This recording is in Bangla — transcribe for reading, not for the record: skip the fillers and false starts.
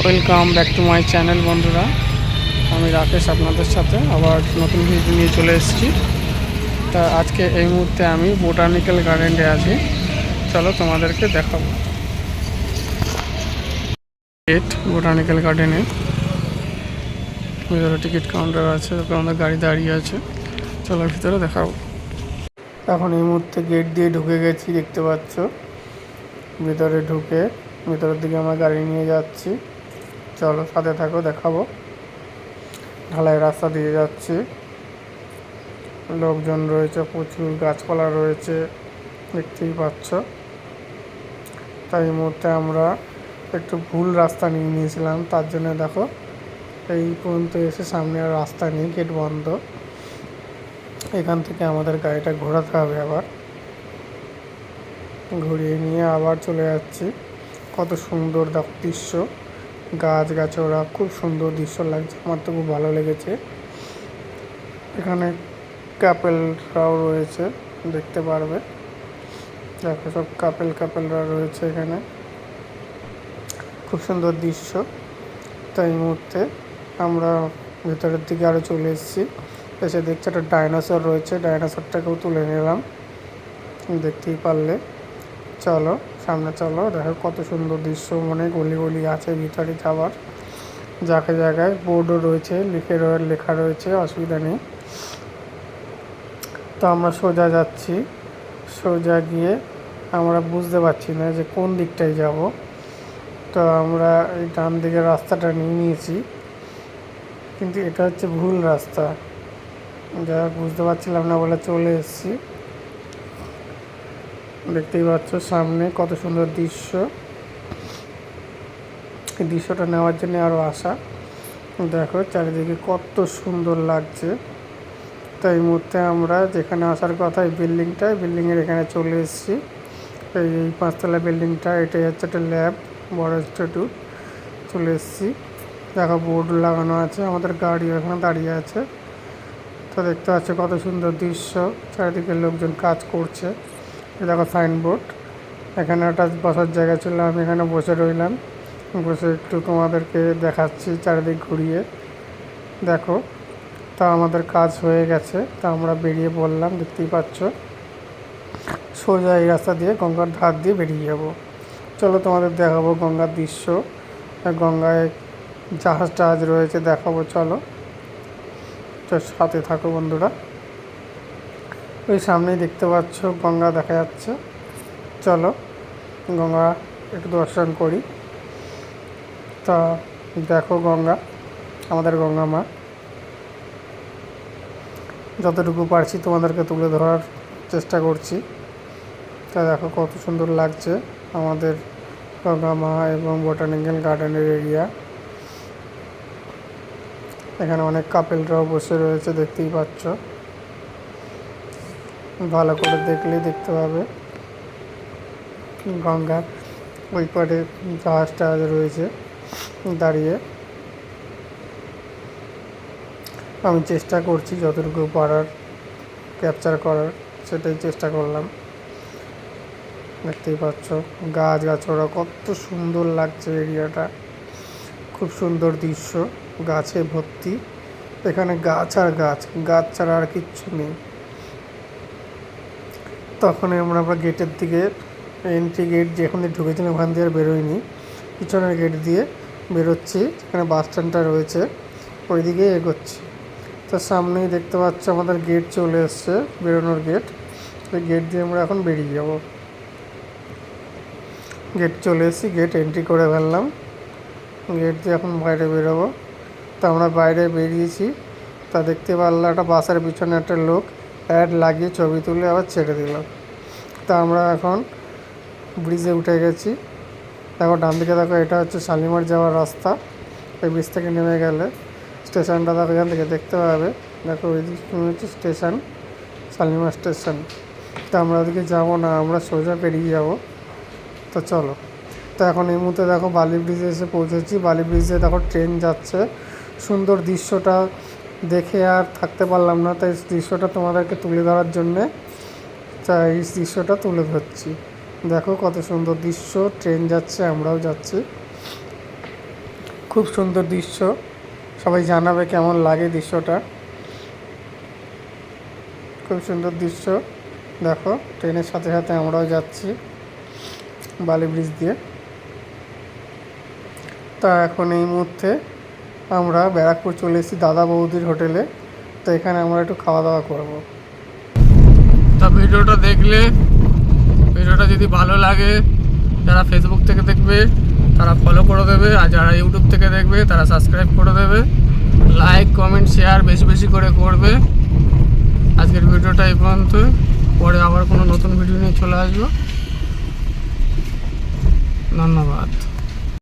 Welcome back to my channel বন্ধুরা। আমি রাকেশ আপনাদের সাথে আবার নতুন ভিডিও নিয়ে চলে এসেছি। তা আজকে এই মুহূর্তে আমি বোটানিক্যাল গার্ডেনে আছি। চলো তোমাদেরকে দেখাবো গেট বোটানিক্যাল গার্ডেনে। ভিতরে টিকিট কাউন্টার আছে, আমাদের গাড়ি দাঁড়িয়ে আছে। চলো ভিতরে দেখাবো। এখন এই মুহূর্তে গেট দিয়ে ঢুকে গেছি, দেখতে পাচ্ছ। ভিতরে ঢুকে ভিতরের দিকে আমরা গাড়ি নিয়ে যাচ্ছি। চলো সাথে থাকো, দেখাবো। ঢালাই রাস্তা দিয়ে যাচ্ছি, লোকজন রয়েছে, প্রচুর গাছপালা রয়েছে, দেখতেই পাচ্ছ। তাই এই মুহূর্তে আমরা একটু ভুল রাস্তা নিয়ে নিয়েছিলাম, তার জন্য দেখো এই পর্যন্ত এসে সামনে আর রাস্তা নেই, গেট বন্ধ। এখান থেকে আমাদের গাড়িটা ঘোরাতে হবে, আবার ঘুরিয়ে নিয়ে আবার চলে যাচ্ছি। কত সুন্দর দেখো দৃশ্য, গাছগাছড়া, খুব সুন্দর দৃশ্য লাগছে, আমার তো খুব ভালো লেগেছে। এখানে কাপেলরাও রয়েছে, দেখতে পারবে। দেখো সব কাপেলরা রয়েছে এখানে, খুব সুন্দর দৃশ্য। তাই এই মুহূর্তে আমরা ভেতরের দিকে আরও চলে এসেছি। এসে দেখছি একটা ডাইনোসর রয়েছে, ডাইনোসরটাকেও তুলে নিলাম, দেখতেই পারলে। চলো সামনে চলো, দেখো কত সুন্দর দৃশ্য। মনে গলি আছে ভিতরে যাওয়ার, জায়গায় বোর্ডও রয়েছে, লেখা রয়েছে, অসুবিধা নেই। তো আমরা সোজা যাচ্ছি, সোজা গিয়ে আমরা বুঝতে পারছি না যে কোন দিকটায় যাব। তো আমরা এই ডান দিকের রাস্তাটা নিয়ে নিয়েছি, কিন্তু এটা হচ্ছে ভুল রাস্তা, যা বুঝতে পারছিলাম না বলে চলে এসেছি। দেখতেই পাচ্ছ সামনে কত সুন্দর দৃশ্য। এই দৃশ্যটা নেওয়ার জন্য আরও আসা। দেখো চারিদিকে কত সুন্দর লাগছে। তো এই মুহূর্তে আমরা যেখানে আসার কথা, এই বিল্ডিংয়ের এখানে চলে এসেছি। এই 5তলা বিল্ডিংটা, এটাই হচ্ছে একটা ল্যাব, বড় ইনস্টিটিউট। চলে এসেছি, দেখো বোর্ড লাগানো আছে, আমাদের গাড়ি এখানে দাঁড়িয়ে আছে। তো দেখতে পাচ্ছ কত সুন্দর দৃশ্য, চারিদিকে লোকজন কাজ করছে। দেখো সাইনবোর্ড, এখানে একটা বসার জায়গা ছিল, আমি এখানে বসে রইলাম, বসে একটু তোমাদেরকে দেখাচ্ছি চারিদিক ঘুরিয়ে। দেখো তা আমাদের কাজ হয়ে গেছে, তা আমরা বেরিয়ে পড়লাম, দেখতেই পাচ্ছ। সোজা এই রাস্তা দিয়ে গঙ্গার ধার দিয়ে বেরিয়ে যাব। চলো তোমাদের দেখাবো গঙ্গার দৃশ্য, গঙ্গায় জাহাজ রয়েছে, দেখাবো। চলো তো সাথে থাকো বন্ধুরা। ওই সামনেই দেখতে পাচ্ছ গঙ্গা দেখা যাচ্ছে। চলো গঙ্গা একটু দর্শন করি। তা দেখো গঙ্গা, আমাদের গঙ্গা মা। যতটুকু পারছি তোমাদেরকে তুলে ধরার চেষ্টা করছি। তা দেখো কত সুন্দর লাগছে আমাদের গঙ্গা মা এবং বোটানিক্যাল গার্ডেনের এরিয়া। এখানে অনেক কাপেলরাও বসে রয়েছে, দেখতেই পাচ্ছ। ভালো করে দেখলেই দেখতে পাবে গঙ্গার ওই পারে জাহাজ রয়েছে দাঁড়িয়ে। আমি চেষ্টা করছি যতটুকু পারার ক্যাপচার করার, সেটাই চেষ্টা করলাম। দেখতেই পাচ্ছ গাছগাছড়া কত সুন্দর লাগছে এরিয়াটা, খুব সুন্দর দৃশ্য, গাছে ভর্তি। এখানে গাছ আর গাছ ছাড়া আর কিচ্ছু নেই। তখন আমরা গেটের দিকে, এন্ট্রি গেট যেখানে ঢুকেছিলাম ওখান দিয়ে আর বেরোয়নি, পিছনের গেট দিয়ে বেরোচ্ছি, যেখানে বাস স্ট্যান্ডটা রয়েছে ওই দিকে এগোচ্ছি। তো সামনেই দেখতে পাচ্ছ আমাদের গেট চলে এসছে, বেরোনোর গেট। ওই গেট দিয়ে আমরা এখন বেরিয়ে যাব। গেট চলে এসেছি, গেট এন্ট্রি করে ফেললাম, গেট দিয়ে এখন বাইরে বেরোবো। তো আমরা বাইরে বেরিয়েছি, তা দেখতে পারলাম একটা বাসের পিছনে একটা লোক অ্যাড লাগিয়ে ছবি তুলে আবার ছেড়ে দিল। তা আমরা এখন ব্রিজে উঠে গেছি। দেখো ডান দিকে দেখো, এটা হচ্ছে শালিমার যাওয়ার রাস্তা। এই ব্রিজ থেকে নেমে গেলে স্টেশনটা দেখো, এখান থেকে দেখতে পাবে। দেখো ওই দিক হচ্ছে স্টেশন, শালিমার স্টেশন। তা আমরা ওদিকে যাবো না, আমরা সোজা বেরিয়ে যাব। তো চলো। তো এখন এই মুহূর্তে দেখো বালি ব্রিজে এসে পৌঁছেছি। বালি ব্রিজে দেখো ট্রেন যাচ্ছে, সুন্দর দৃশ্যটা দেখে আর থাকতে পারলাম না, তাই দৃশ্যটা তোমাদেরকে তুলে ধরার জন্যে এই দৃশ্যটা তুলে ধরছি। দেখো কত সুন্দর দৃশ্য, ট্রেন যাচ্ছে, আমরাও যাচ্ছি। খুব সুন্দর দৃশ্য, সবাই জানাবে কেমন লাগে দৃশ্যটা। খুব সুন্দর দৃশ্য। দেখো ট্রেনের সাথে সাথে আমরাও যাচ্ছি বালি ব্রিজ দিয়ে। তা এখন এই মুহূর্তে আমরা ব্যারাকপুর চলে এসেছি দাদা বৌদির হোটেলে। তো এখানে আমরা একটু খাওয়া দাওয়া করব। তা ভিডিওটা দেখলে, ভিডিওটা যদি ভালো লাগে, যারা ফেসবুক থেকে দেখবে তারা ফলো করে দেবে, আর যারা ইউটিউব থেকে দেখবে তারা সাবস্ক্রাইব করে দেবে। লাইক কমেন্ট শেয়ার বেশি বেশি করে করবে। আজকের ভিডিওটা এই পর্যন্ত, পরে আবার কোনো নতুন ভিডিও নিয়ে চলে আসবো। ধন্যবাদ।